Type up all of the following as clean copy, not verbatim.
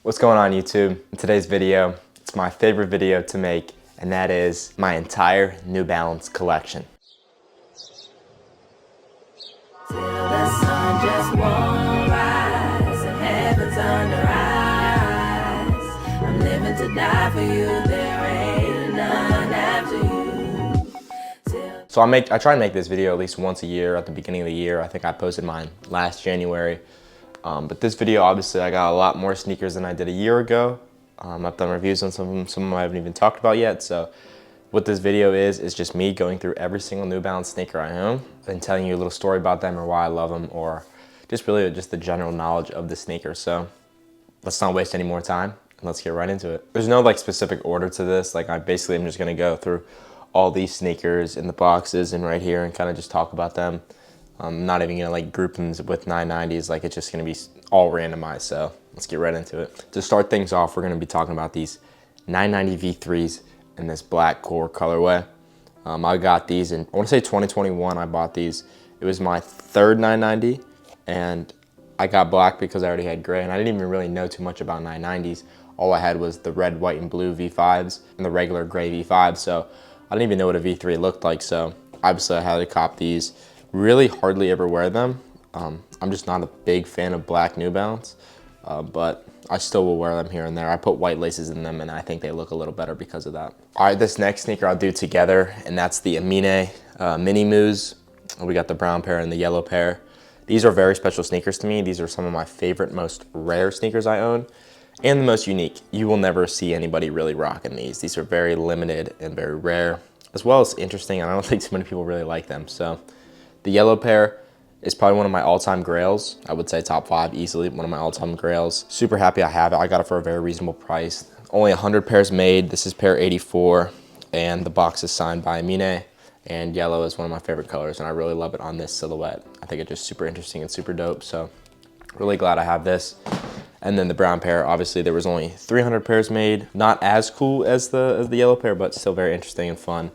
What's going on YouTube? In today's video, it's my favorite video to make, and that is my entire New Balance collection. Till the sun just won't rise and heaven's under eyes. I'm living to die for you, there ain't none after you. So I try and make this video at least once a year at the beginning of the year. I think I posted mine last January. But this video, obviously, I got a lot more sneakers than I did a year ago. I've done reviews on some of them I haven't even talked about yet. So what this video is just me going through every single New Balance sneaker I own and telling you a little story about them or why I love them, or just really just the general knowledge of the sneaker. So let's not waste any more time and let's get right into it. There's no like specific order to this. Like I basically am just gonna go through all these sneakers in the boxes and right here and kind of just talk about them. I'm not even gonna like group them with 990s, like it's just gonna be all randomized, so let's get right into it. To start things off, we're gonna be talking about these 990 V3s in this black core colorway. I got these in, I wanna say 2021 I bought these. It was my third 990, and I got black because I already had gray, and I didn't even really know too much about 990s. All I had was the red, white, and blue V5s and the regular gray V5s, so I didn't even know what a V3 looked like, so obviously I had to cop these. Really hardly ever wear them. I'm just not a big fan of black New Balance, but I still will wear them here and there. I put white laces in them and I think they look a little better because of that. All right, this next sneaker I'll do together, and that's the Amine Mini Moos. We got the brown pair and the yellow pair. These are very special sneakers to me. These are some of my favorite, most rare sneakers I own, and the most unique. You will never see anybody really rocking these. These are very limited and very rare, as well as interesting. I don't think too many people really like them, so. The yellow pair is probably one of my all-time grails. I would say top 5 easily, one of my all-time grails. Super happy I have it. I got it for a very reasonable price. Only 100 pairs made. This is pair 84, and the box is signed by Amine. And yellow is one of my favorite colors, and I really love it on this silhouette. I think it's just super interesting and super dope, so really glad I have this. And then the brown pair, obviously there was only 300 pairs made. Not as cool as the yellow pair, but still very interesting and fun,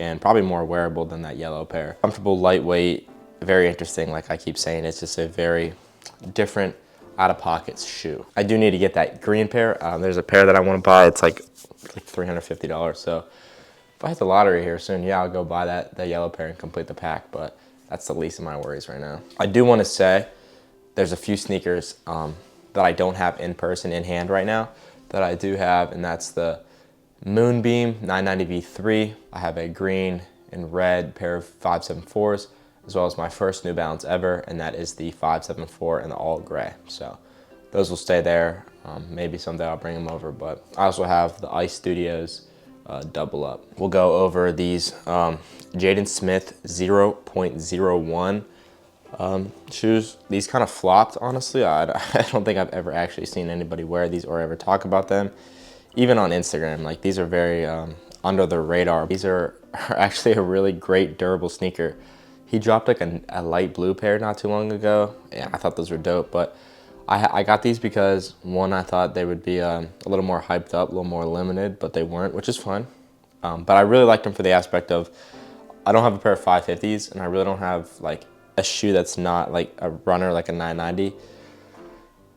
and probably more wearable than that yellow pair. Comfortable, lightweight, very interesting. Like I keep saying, it's just a very different out-of-pocket shoe. I do need to get that green pair. There's a pair that I want to buy. It's like $350. So if I hit the lottery here soon, yeah, I'll go buy that yellow pair and complete the pack, but that's the least of my worries right now. I do want to say there's a few sneakers that I don't have in person, in hand right now, that I do have, and that's the Moonbeam 990 V3. I have a green and red pair of 574s, as well as my first New Balance ever, and that is the 574 in the all gray. So those will stay there. Maybe someday I'll bring them over, but I also have the Ice Studios double up. We'll go over these Jaden Smith 0.01 shoes. These kind of flopped, honestly. I don't think I've ever actually seen anybody wear these or ever talk about them. Even on Instagram, like these are very under the radar. These are actually a really great durable sneaker. He dropped like a light blue pair not too long ago. Yeah, I thought those were dope, but I got these because one, I thought they would be a little more hyped up, a little more limited, but they weren't, which is fine. But I really liked them for the aspect of, I don't have a pair of 550s, and I really don't have like a shoe that's not like a runner, like a 990.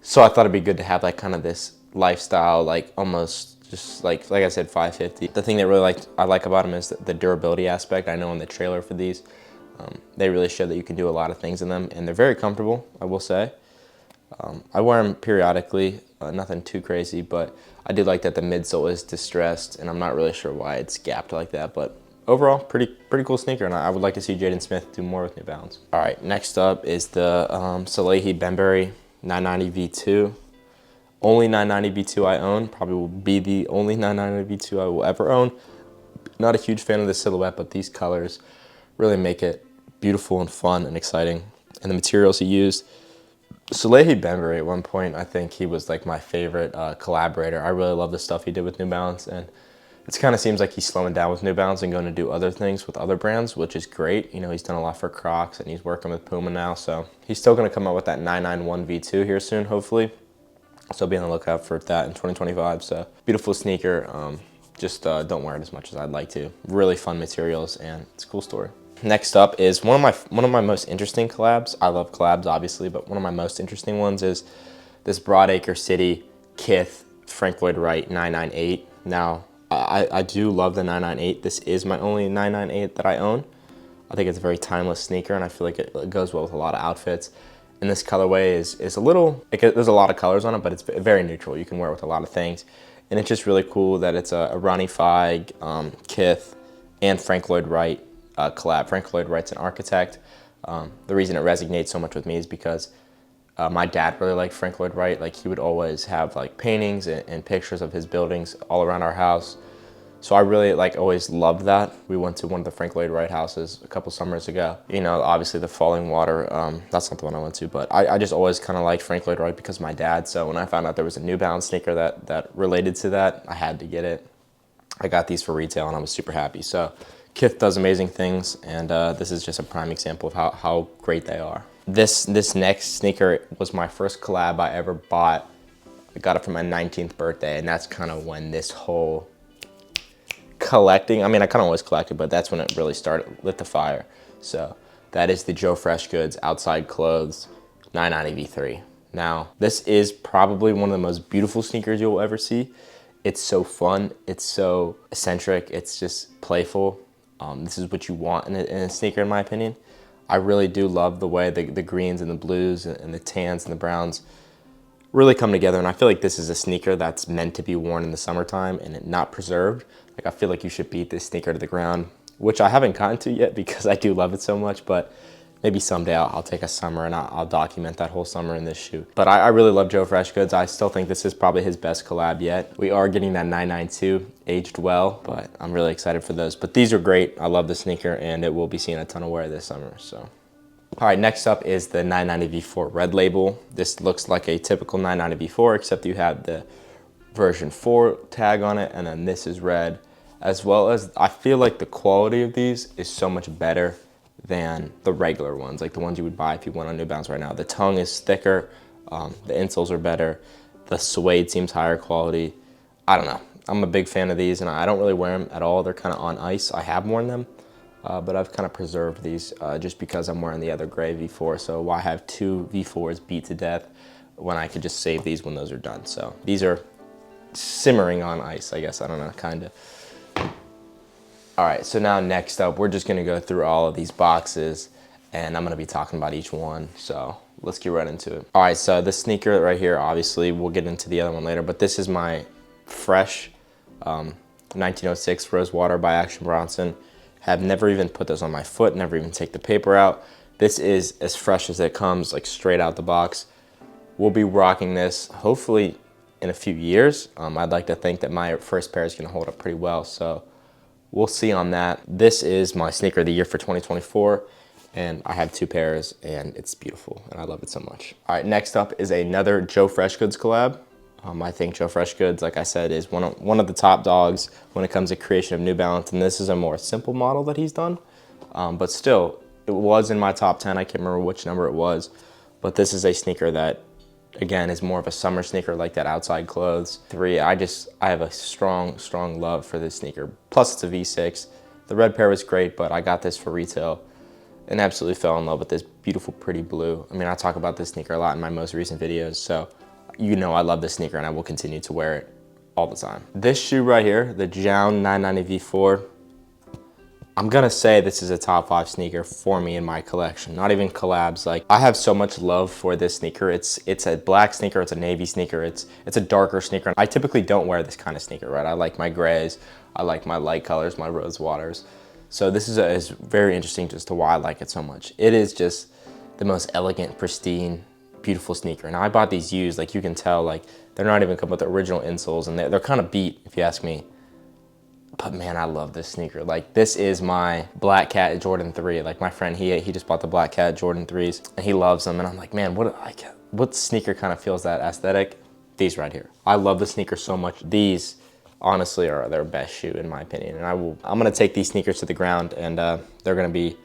So I thought it'd be good to have like kind of this lifestyle, like almost just like I said, 550. The thing that really I like about them is the durability aspect. I know in the trailer for these, they really show that you can do a lot of things in them, and they're very comfortable, I will say. I wear them periodically, nothing too crazy, but I do like that the midsole is distressed, and I'm not really sure why it's gapped like that, but overall, pretty cool sneaker, and I would like to see Jaden Smith do more with New Balance. All right, next up is the Salehi Bembury 990 V2. Only 990 V2 I own, probably will be the only 990 V2 I will ever own. Not a huge fan of the silhouette, but these colors really make it beautiful and fun and exciting. And the materials he used, Salehi Bembury at one point, I think he was like my favorite collaborator. I really love the stuff he did with New Balance, and it kind of seems like he's slowing down with New Balance and going to do other things with other brands, which is great. You know, he's done a lot for Crocs, and he's working with Puma now, so he's still going to come out with that 991 V2 here soon, hopefully. So be on the lookout for that in 2025. So beautiful sneaker. Just don't wear it as much as I'd like to. Really fun materials, and it's a cool story. Next up is one of my most interesting collabs. I love collabs, obviously, but one of my most interesting ones is this Broadacre City Kith Frank Lloyd Wright 998. Now, I do love the 998. This is my only 998 that I own. I think it's a very timeless sneaker, and I feel like it goes well with a lot of outfits. And this colorway is a little, there's a lot of colors on it, but it's very neutral. You can wear it with a lot of things. And it's just really cool that it's a Ronnie Feig, Kith, and Frank Lloyd Wright collab. Frank Lloyd Wright's an architect. The reason it resonates so much with me is because my dad really liked Frank Lloyd Wright. Like, he would always have like paintings and pictures of his buildings all around our house. So I really always loved that. We went to one of the Frank Lloyd Wright houses a couple summers ago. You know, obviously the Falling Water, that's not the one I went to, but I just always kind of liked Frank Lloyd Wright because of my dad. So when I found out there was a New Balance sneaker that related to that, I had to get it. I got these for retail and I was super happy. So Kith does amazing things, and this is just a prime example of how great they are. This next sneaker was my first collab I ever bought. I got it for my 19th birthday, and that's kind of when this whole collecting, I mean, I kind of always collected, but that's when it really lit the fire. So that is the Joe Freshgoods Outside Clothes 990 V3. Now, this is probably one of the most beautiful sneakers you'll ever see. It's so fun, it's so eccentric, it's just playful. This is what you want in a sneaker, in my opinion. I really do love the way the greens and the blues and the tans and the browns really come together, and I feel like this is a sneaker that's meant to be worn in the summertime and not preserved. Like, I feel like you should beat this sneaker to the ground, which I haven't gotten to yet because I do love it so much, but maybe someday I'll take a summer and I'll document that whole summer in this shoe. But I really love Joe Freshgoods. I still think this is probably his best collab yet. We are getting that 992 aged well, but I'm really excited for those. But these are great. I love the sneaker, and it will be seeing a ton of wear this summer, so. All right, next up is the 990 V4 Red Label. This looks like a typical 990 V4, except you have the version 4 tag on it, and then this is red, as well as I feel like the quality of these is so much better than the regular ones, like the ones you would buy if you went on New Balance right now. The tongue is thicker, the insoles are better, the suede seems higher quality. I don't know. I'm a big fan of these, and I don't really wear them at all. They're kind of on ice. I have worn them. But I've kind of preserved these just because I'm wearing the other gray V4. So why have two V4s beat to death when I could just save these when those are done? So these are simmering on ice, I guess. I don't know, kind of. All right, so now next up, we're just gonna go through all of these boxes, and I'm gonna be talking about each one. So let's get right into it. All right, so this sneaker right here, obviously, we'll get into the other one later, but this is my fresh 1906 Rosewater by Action Bronson. Have never even put this on my foot, never even take the paper out. This is as fresh as it comes, like straight out the box. We'll be rocking this hopefully in a few years. I'd like to think that my first pair is gonna hold up pretty well, so we'll see on that. This is my sneaker of the year for 2024, and I have two pairs, and it's beautiful, and I love it so much. All right, next up is another Joe Freshgoods collab. I think Joe Freshgoods, like I said, is one of the top dogs when it comes to creation of New Balance, and this is a more simple model that he's done. But still, it was in my top 10. I can't remember which number it was, but this is a sneaker that, again, is more of a summer sneaker, like that Outside Clothes 3. I have a strong love for this sneaker. Plus, it's a V6. The red pair was great, but I got this for retail and absolutely fell in love with this beautiful, pretty blue. I mean, I talk about this sneaker a lot in my most recent videos, so you know I love this sneaker and I will continue to wear it all the time. This shoe right here, the Jown 990 V4, I'm gonna say this is a top 5 sneaker for me in my collection, not even collabs. Like, I have so much love for this sneaker. It's a black sneaker, it's a navy sneaker, it's a darker sneaker. I typically don't wear this kind of sneaker, right? I like my grays, I like my light colors, my rose waters. So this is very interesting just to why I like it so much. It is just the most elegant, pristine, beautiful sneaker. And I bought these used, like you can tell, like they're not even come with the original insoles, and they're kind of beat if you ask me. But man, I love this sneaker. Like, this is my Black Cat Jordan 3. Like, my friend, he just bought the Black Cat Jordan 3s and he loves them. And I'm like, man, what sneaker kind of feels that aesthetic? These right here. I love the sneaker so much. These honestly are their best shoe in my opinion. And I'm gonna take these sneakers to the ground, and they're gonna be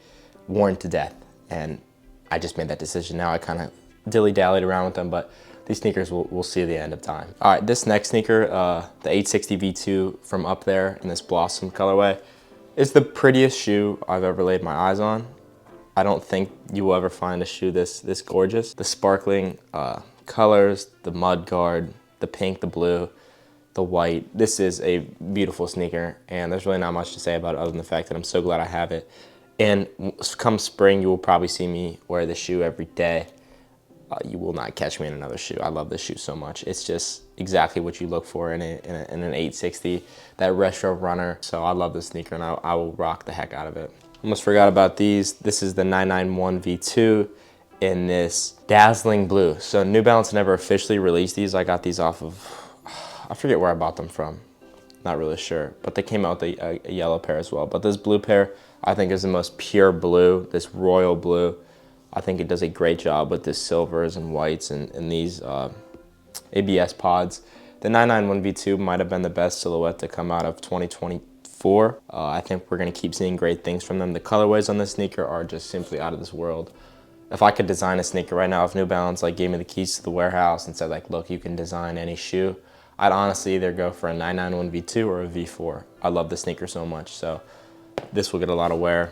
worn to death. And I just made that decision. Now I kind of dilly-dallied around with them, but these sneakers we'll see the end of time. All right, this next sneaker, the 860 V2 from Up There in this Blossom colorway, is the prettiest shoe I've ever laid my eyes on. I don't think you will ever find a shoe this gorgeous. The sparkling colors, the mud guard, the pink, the blue, the white. This is a beautiful sneaker, and there's really not much to say about it other than the fact that I'm so glad I have it. And come spring, you will probably see me wear this shoe every day. You will not catch me in another shoe. I love this shoe so much. It's just exactly what you look for in an 860, that retro runner. So I love this sneaker, and I will rock the heck out of it. Almost forgot about these. This is the 991 V2 in this dazzling blue. So New Balance never officially released these. I got these off of, I forget where I bought them from. Not really sure, but they came out with a yellow pair as well. But this blue pair, I think, is the most pure blue, this royal blue. I think it does a great job with the silvers and whites and these ABS pods. The 991 V2 might have been the best silhouette to come out of 2024. I think we're gonna keep seeing great things from them. The colorways on this sneaker are just simply out of this world. If I could design a sneaker right now, if New Balance like gave me the keys to the warehouse and said like, look, you can design any shoe, I'd honestly either go for a 991 V2 or a V4. I love the sneaker so much, so this will get a lot of wear.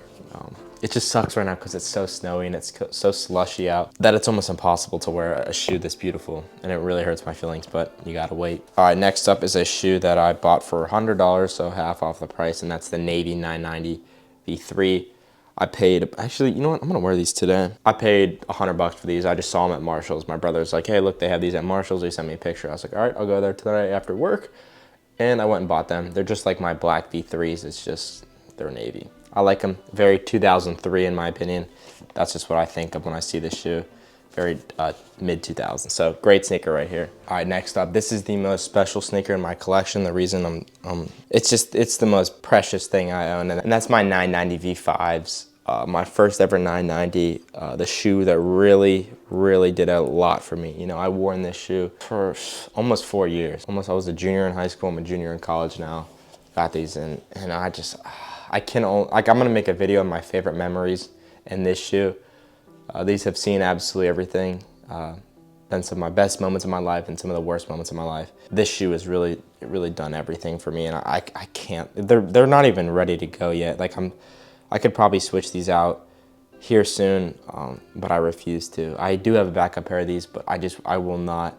It just sucks right now because it's so snowy and it's so slushy out that it's almost impossible to wear a shoe this beautiful, and it really hurts my feelings, but you gotta wait. All right, next up is a shoe that I bought for $100, so half off the price, and that's the Navy 990 V3. I paid, actually, you know what? I'm gonna wear these today. I paid $100 for these. I just saw them at Marshall's. My brother's like, hey, look, they have these at Marshall's. He sent me a picture. I was like, all right, I'll go there today after work. And I went and bought them. They're just like my black V3s. It's just, they're navy. I like them. Very 2003 in my opinion. That's just what I think of when I see this shoe. Very mid 2000s. So great sneaker right here. All right, next up, this is the most special sneaker in my collection. The reason it's the most precious thing I own, and that's my 990 V5s. My first ever 990, the shoe that really did a lot for me. You know, I wore in this shoe for almost 4 years. I was a junior in high school. I'm a junior in college now. Got these, and I'm gonna make a video on my favorite memories in this shoe. These have seen absolutely everything. Been some of my best moments in my life and some of the worst moments in my life. This shoe has really done everything for me, and I can't. They're not even ready to go yet. Like I could probably switch these out here soon, but I refuse to. I do have a backup pair of these, but I will not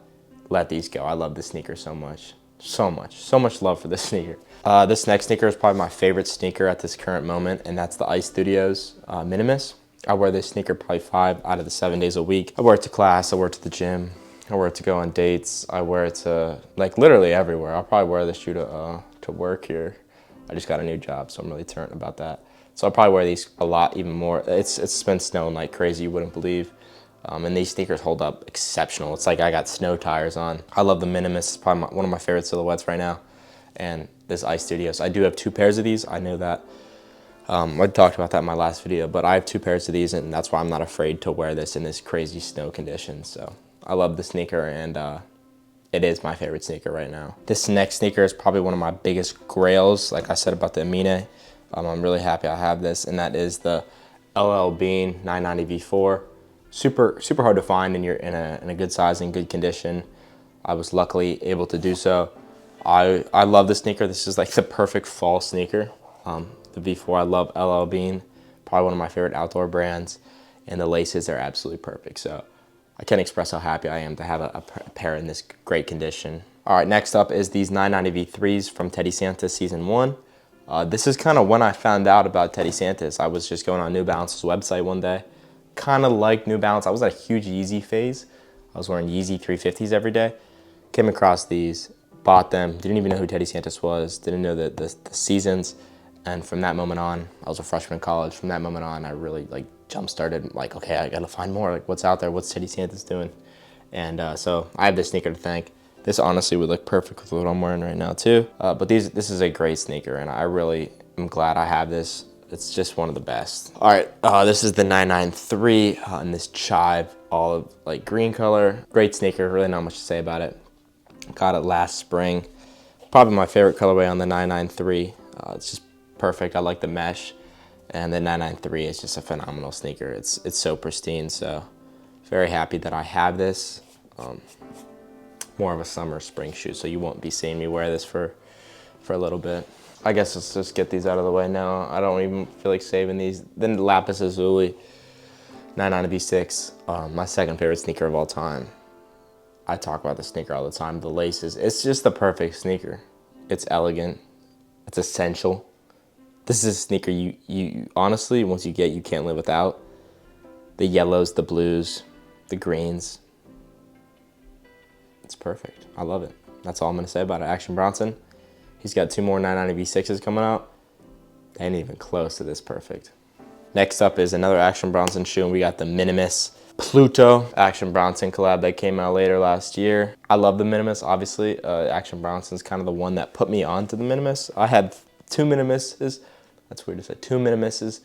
let these go. I love this sneaker so much. So much love for this sneaker. This next sneaker is probably my favorite sneaker at this current moment, and that's the Ice Studios Minimus. I wear this sneaker probably 5 out of the 7 days a week. I wear it to class, I wear it to the gym, I wear it to go on dates, I wear it to like literally everywhere. I'll probably wear this shoe to work here. I just got a new job, so I'm really turned about that. So I'll probably wear these a lot, even more. It's been snowing like crazy, you wouldn't believe. And these sneakers hold up exceptional. It's like I got snow tires on. I love the Minimus. It's probably one of my favorite silhouettes right now. And this Ice Studios. I do have 2 pairs of these. I know that. I talked about that in my last video, but I have 2 pairs of these, and that's why I'm not afraid to wear this in this crazy snow condition. So I love the sneaker, and it is my favorite sneaker right now. This next sneaker is probably one of my biggest grails, like I said about the Amine. I'm really happy I have this, and that is the LL Bean 990 V4. Super hard to find in a good size and good condition. I was luckily able to do so. I love this sneaker. This is like the perfect fall sneaker. The V4, I love LL Bean, probably one of my favorite outdoor brands, and the laces are absolutely perfect. So I can't express how happy I am to have a pair in this great condition. All right, next up is these 990 V3s from Teddy Santis Season 1. This is kind of when I found out about Teddy Santis. I was just going on New Balance's website one day. Kind of like New Balance. I was at a huge Yeezy phase. I was wearing Yeezy 350s every day. Came across these, bought them, didn't even know who Teddy Santis was, didn't know the seasons. And from that moment on, I was a freshman in college. From that moment on, I really like jump-started, like, okay, I gotta find more. Like, what's out there? What's Teddy Santis doing? And so I have this sneaker to thank. This honestly would look perfect with what I'm wearing right now too. But this is a great sneaker, and I really am glad I have this. It's just one of the best. All right, this is the 993 in this chive olive like green color. Great sneaker, really not much to say about it. Got it last spring. Probably my favorite colorway on the 993. It's just perfect. I like the mesh, and the 993 is just a phenomenal sneaker. It's so pristine, so very happy that I have this. More of a summer spring shoe, so you won't be seeing me wear this for a little bit. I guess let's just get these out of the way now. I don't even feel like saving these. Then the Lapis Lazuli 990 V6, my second favorite sneaker of all time. I talk about the sneaker all the time. The laces, it's just the perfect sneaker. It's elegant, it's essential. This is a sneaker you honestly, once you get, you can't live without. The yellows, the blues, the greens. It's perfect. I love it. That's all I'm gonna say about it. Action Bronson. He's got 2 more 990 V6s coming out. They ain't even close to this perfect. Next up is another Action Bronson shoe, and we got the Minimus Pluto Action Bronson collab that came out later last year. I love the Minimus, obviously. Action Bronson's kind of the one that put me onto the Minimus. I had 2 Minimuses. That's weird to say. 2 Minimuses.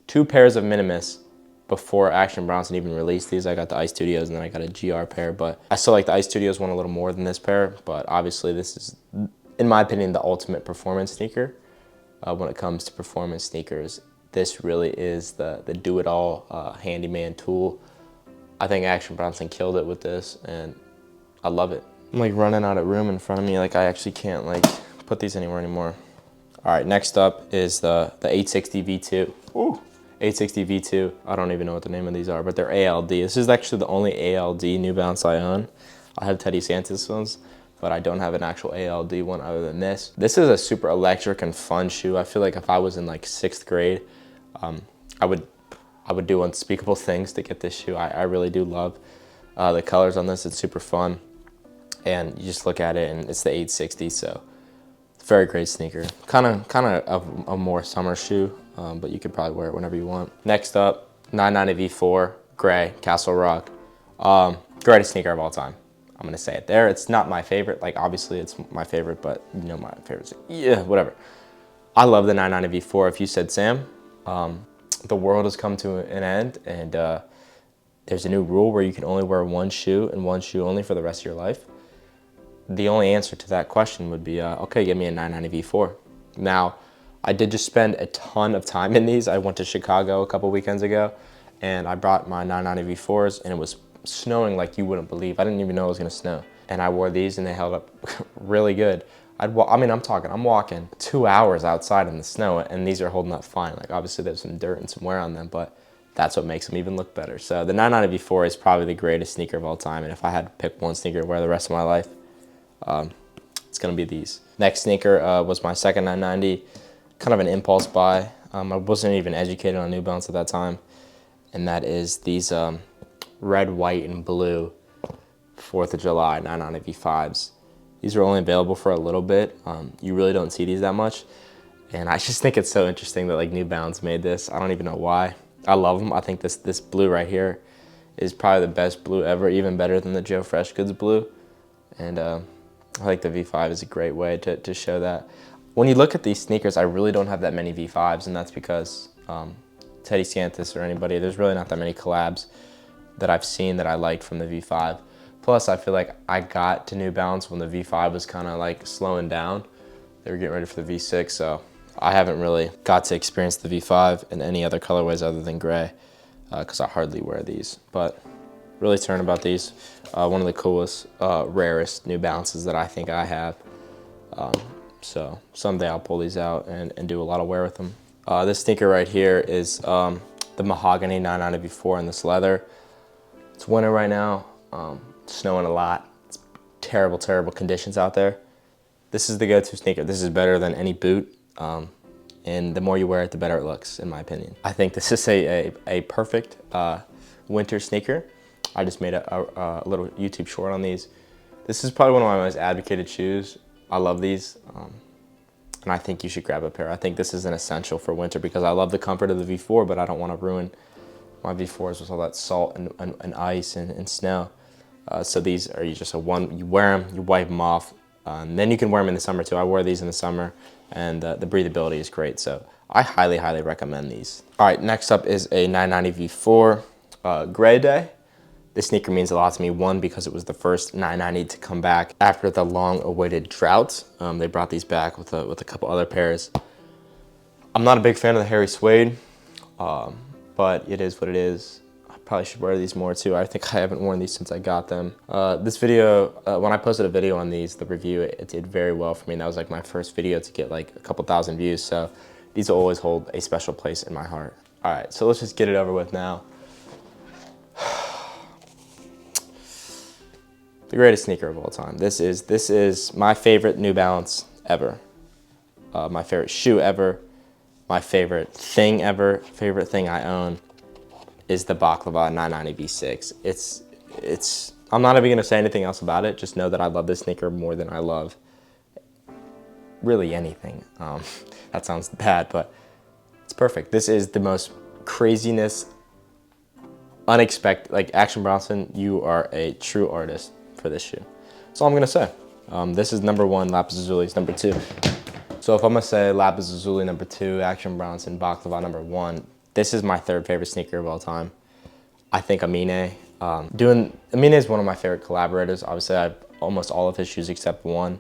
2 pairs of Minimus before Action Bronson even released these. I got the Ice Studios and then I got a GR pair, but I still like the Ice Studios one a little more than this pair, but obviously this is, in my opinion, the ultimate performance sneaker. When it comes to performance sneakers, this really is the do-it-all handyman tool. I think Action Bronson killed it with this, and I love it. I'm like running out of room in front of me, like I actually can't like put these anywhere anymore. All right, next up is the 860 V2. Ooh, 860 V2. I don't even know what the name of these are, but they're ALD. This is actually the only ALD New Balance I own. I have Teddy Santis ones, but I don't have an actual ALD one other than this. This is a super electric and fun shoe. I feel like if I was in like 6th grade, I would do unspeakable things to get this shoe. I really do love the colors on this. It's super fun. And you just look at it and it's the 860, so it's a very great sneaker. Kind of a more summer shoe, but you could probably wear it whenever you want. Next up, 990 V4, gray, Castle Rock. Greatest sneaker of all time. I'm gonna say it there. It's not my favorite. Like obviously it's my favorite, but you know my favorites. Yeah, whatever. I love the 990 V4. If you said, Sam, the world has come to an end and there's a new rule where you can only wear one shoe and one shoe only for the rest of your life, the only answer to that question would be, okay, give me a 990 V4. Now, I did just spend a ton of time in these. I went to Chicago a couple weekends ago and I brought my 990 V4s and it was snowing like you wouldn't believe. I didn't even know it was gonna snow. And I wore these and they held up really good. I'm walking 2 hours outside in the snow and these are holding up fine. Like obviously there's some dirt and some wear on them, but that's what makes them even look better. So the 990 V4 is probably the greatest sneaker of all time. And if I had to pick one sneaker to wear the rest of my life, it's gonna be these. Next sneaker was my second 990, kind of an impulse buy. I wasn't even educated on New Balance at that time. And that is these red, white, and blue 4th of July 990 V5s. These are only available for a little bit. You really don't see these that much. And I just think it's so interesting that like New Balance made this. I don't even know why. I love them. I think this blue right here is probably the best blue ever, even better than the Joe Freshgoods blue. And I think the V5 is a great way to show that. When you look at these sneakers, I really don't have that many V5s, and that's because Teddy Santis or anybody, there's really not that many collabs that I've seen that I liked from the V5. Plus, I feel like I got to New Balance when the V5 was kind of like slowing down. They were getting ready for the V6, so I haven't really got to experience the V5 in any other colorways other than gray, because I hardly wear these. But really turn about these. One of the coolest, rarest New Balances that I think I have. So someday I'll pull these out and do a lot of wear with them. This sneaker right here is the Mahogany 990 V4 in this leather. It's winter right now. Snowing a lot. It's terrible, terrible conditions out there. This is the go-to sneaker. This is better than any boot. And the more you wear it, the better it looks, in my opinion. I think this is a perfect winter sneaker. I just made a little YouTube short on these. This is probably one of my most advocated shoes. I love these. And I think you should grab a pair. I think this is an essential for winter because I love the comfort of the V4, but I don't want to ruin my V4s with all that salt and ice and snow. So these are just you wear them, you wipe them off, and then you can wear them in the summer too. I wore these in the summer, and the breathability is great. So I highly, highly recommend these. All right, next up is a 990 V4 Gray Day. This sneaker means a lot to me. One, because it was the first 990 to come back after the long-awaited drought. They brought these back with a couple other pairs. I'm not a big fan of the hairy suede, but it is what it is. I probably should wear these more too. I think I haven't worn these since I got them. This video, when I posted a video on these, the review, it did very well for me. And that was like my first video to get like a couple thousand views. So these will always hold a special place in my heart. All right, so let's just get it over with now. The greatest sneaker of all time. This is my favorite New Balance ever. My favorite shoe ever. My favorite thing ever. Favorite thing I own is the Baklava 990 V6. It's. I'm not even gonna say anything else about it. Just know that I love this sneaker more than I love really anything. That sounds bad, but it's perfect. This is the most craziness, unexpected. Like Action Bronson, you are a true artist for this shoe. That's all I'm gonna say. This is number 1, Lapis Lazuli is number 2. So if I'm gonna say Lapis Lazuli number 2, Action Bronson, Baklava number 1, this is my 3rd favorite sneaker of all time. I think Amine. Amine is one of my favorite collaborators. Obviously, I have almost all of his shoes except one.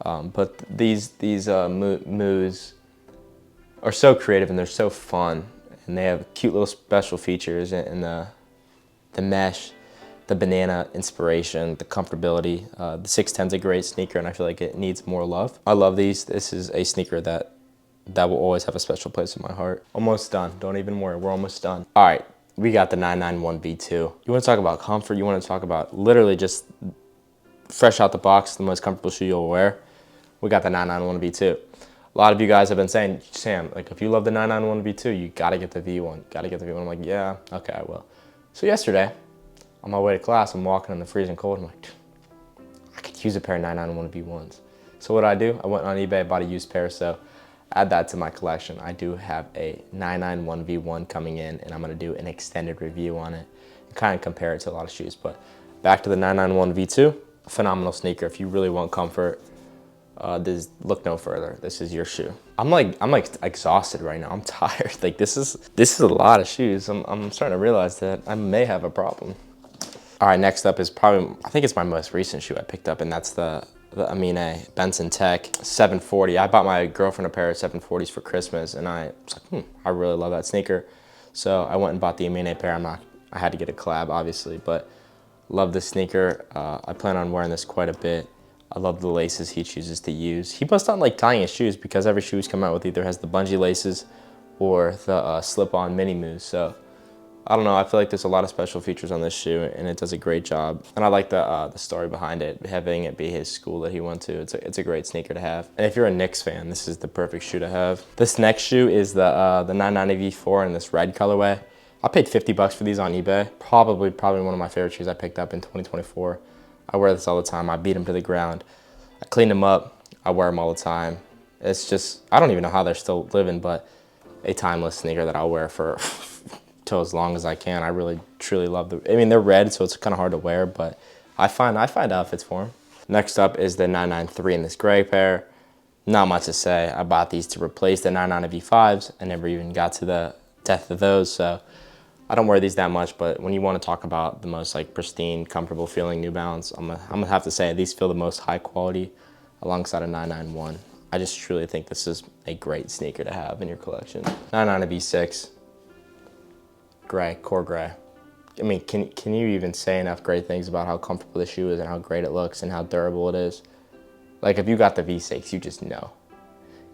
But these moves are so creative and they're so fun, and they have cute little special features in the mesh, the banana inspiration, the comfortability. The 610 is a great sneaker, and I feel like it needs more love. I love these. This is a sneaker that will always have a special place in my heart. Almost done. Don't even worry. We're almost done. All right, we got the 991 V2. You want to talk about comfort? You want to talk about literally just fresh out the box, the most comfortable shoe you'll wear? We got the 991 V2. A lot of you guys have been saying, Sam, like if you love the 991 V2, you gotta get the V1. Gotta get the V1. I'm like, yeah, okay, I will. So yesterday, on my way to class, I'm walking in the freezing cold. I'm like, I could use a pair of 991 V1s. So what do? I went on eBay, bought a used pair, so add that to my collection. I do have a 991 V1 coming in, and I'm gonna do an extended review on it and kind of compare it to a lot of shoes. But back to the 991 V2, a phenomenal sneaker. If you really want comfort, look no further. This is your shoe. I'm like exhausted right now. I'm tired. Like this is a lot of shoes. I'm starting to realize that I may have a problem. All right, next up is probably, I think it's my most recent shoe I picked up, and that's the Amine Benson Tech 740. I bought my girlfriend a pair of 740s for Christmas, and I was like, I really love that sneaker. So I went and bought the Amine pair. I had to get a collab, obviously, but love this sneaker. I plan on wearing this quite a bit. I love the laces he chooses to use. He must not like tying his shoes because every shoe he's come out with either has the bungee laces or the slip-on mini moves. So I don't know, I feel like there's a lot of special features on this shoe, and it does a great job. And I like the story behind it, having it be his school that he went to. It's a great sneaker to have. And if you're a Knicks fan, this is the perfect shoe to have. This next shoe is the 990 V4 in this red colorway. I paid 50 bucks for these on eBay. Probably one of my favorite shoes I picked up in 2024. I wear this all the time. I beat them to the ground. I clean them up. I wear them all the time. It's just, I don't even know how they're still living, but a timeless sneaker that I'll wear for till as long as I can. I really, truly love them. I mean, they're red, so it's kind of hard to wear, but I find outfits for them. Next up is the 993 in this gray pair. Not much to say. I bought these to replace the 990 V5s. I never even got to the death of those, so I don't wear these that much, but when you want to talk about the most like pristine, comfortable feeling New Balance, I'm gonna have to say these feel the most high quality alongside a 991. I just truly think this is a great sneaker to have in your collection. 990 V6, gray, core gray. I mean, can you even say enough great things about how comfortable the shoe is and how great it looks and how durable it is? Like if you got the V6, you just know.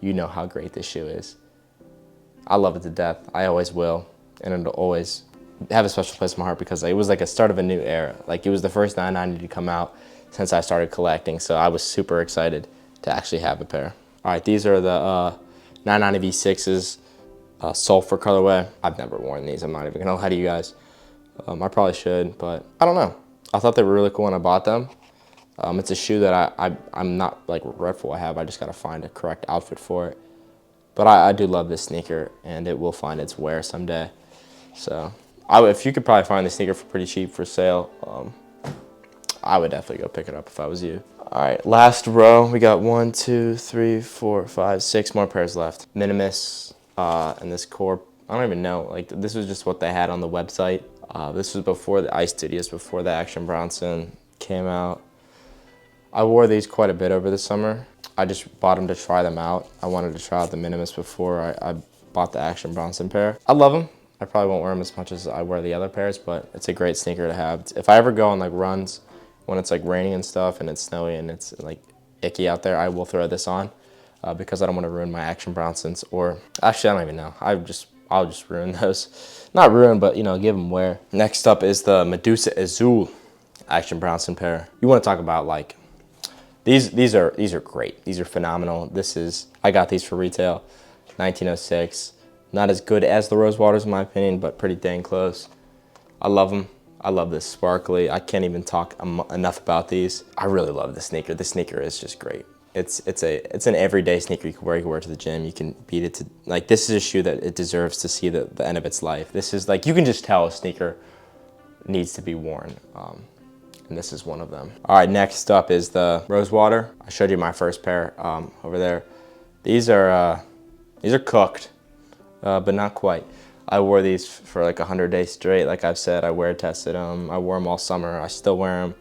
You know how great this shoe is. I love it to death. I always will. And it'll always have a special place in my heart because it was like a start of a new era. Like it was the first 990 to come out since I started collecting. So I was super excited to actually have a pair. All right, these are the 990 V6s, sulfur colorway. I've never worn these. I'm not even gonna lie to you guys. I probably should, but I don't know. I thought they were really cool when I bought them. It's a shoe that I'm not like regretful I have. I just gotta find a correct outfit for it. But I do love this sneaker, and it will find its wear someday. So if you could probably find the sneaker for pretty cheap for sale, I would definitely go pick it up if I was you. All right, last row. We got 1, 2, 3, 4, 5, 6 more pairs left. Minimus and this core. I don't even know. Like this was just what they had on the website. This was before the Ice Studios, before the Action Bronson came out. I wore these quite a bit over the summer. I just bought them to try them out. I wanted to try out the Minimus before I bought the Action Bronson pair. I love them. I probably won't wear them as much as I wear the other pairs, but it's a great sneaker to have. If I ever go on like runs when it's like raining and stuff and it's snowy and it's like icky out there, I will throw this on because I don't want to ruin my Action Bronsons. Or actually, I don't even know. I'll just ruin those. Not ruin, but you know, give them wear. Next up is the Medusa Azul Action Bronson pair. You want to talk about like, these are great. These are phenomenal. I got these for retail, 1906. Not as good as the Rose Waters in my opinion, but pretty dang close. I love them. I love this sparkly. I can't even talk enough about these. I really love this sneaker. This sneaker is just great. It's an everyday sneaker you can wear. You can wear it to the gym. You can beat it to, like, this is a shoe that it deserves to see the end of its life. This is like, you can just tell a sneaker needs to be worn. And this is one of them. All right, next up is the Rosewater. I showed you my first pair over there. These are cooked, but not quite. I wore these for like 100 days straight. Like I've said, I wear tested them. I wore them all summer. I still wear them.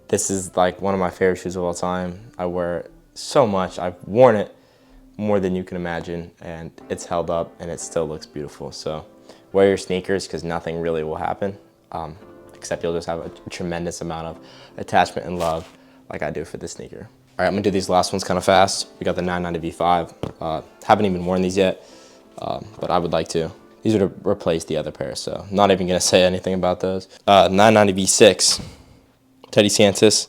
This is like one of my favorite shoes of all time. I wear it so much. I've worn it more than you can imagine, and it's held up and it still looks beautiful. So wear your sneakers because nothing really will happen, except you'll just have a tremendous amount of attachment and love like I do for this sneaker. All right, I'm gonna do these last ones kind of fast. We got the 990 V5. Haven't even worn these yet, but I would like to. These are to replace the other pair, so I'm not even gonna say anything about those. 990 V6. Teddy Santis,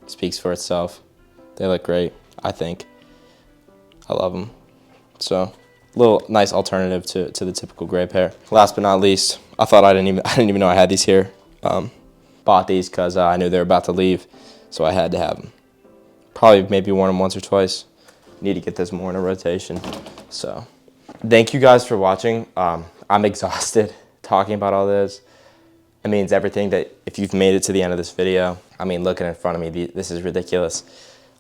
speaks for itself. They look great, I think. I love them. So, a little nice alternative to the typical gray pair. Last but not least, I didn't even know I had these here. Bought these because I knew they were about to leave, so I had to have them. Probably maybe worn them once or twice. Need to get this more in a rotation. So, thank you guys for watching. I'm exhausted talking about all this. It means everything that if you've made it to the end of this video. I mean, looking in front of me, this is ridiculous.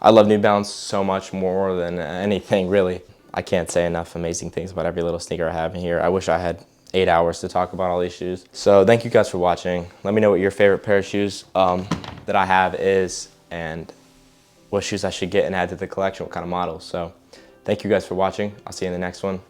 I love New Balance so much more than anything, really. I can't say enough amazing things about every little sneaker I have in here. I wish I had 8 hours to talk about all these shoes. So thank you guys for watching. Let me know what your favorite pair of shoes that I have is, and what shoes I should get and add to the collection, what kind of models. So thank you guys for watching. I'll see you in the next one.